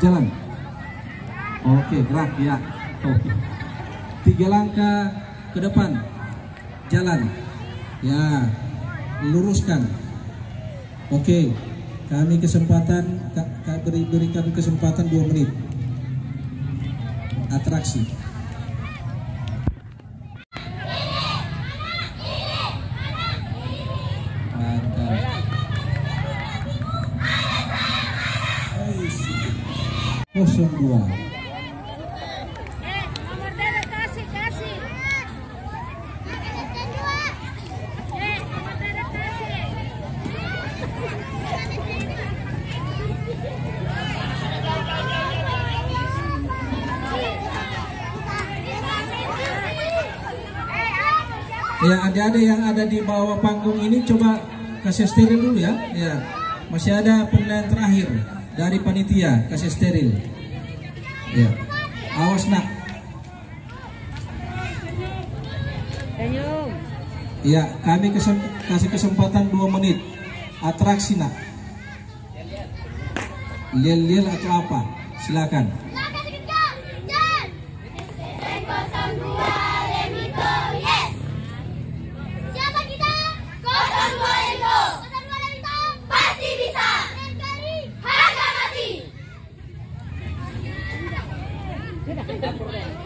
Jalan. Oke, gerak ya. Oke. 3 langkah ke depan. Jalan. Ya, luruskan. Oke. Kami kesempatan beri kami kesempatan 2 menit. Atraksi. Mantap. 02. Ya, adik-adik yang ada di bawah panggung ini coba kasih steril dulu ya. Ya, masih ada penilaian terakhir dari panitia, kasih steril. Ya, awas nak. Ya, kami kasih kesempatan 2 menit. Atraksi nak. Liel-liel atau apa? Silakan.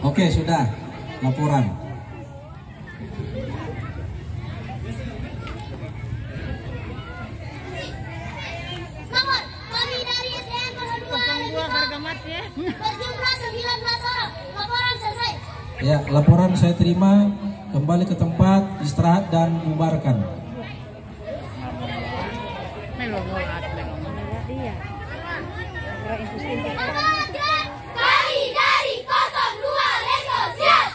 Oke, sudah. Laporan. Nomor, kami dari SDN 02 harga mati berjumlah 19 orang. Laporan selesai. Ya, laporan saya terima. Kembali ke tempat, istirahat dan bubarkan. Kami dari 02 Lego siap.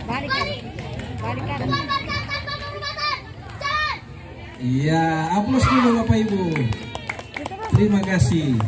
Balikan. Jalan. Iya, aplaus dulu Bapak Ibu. Terima kasih.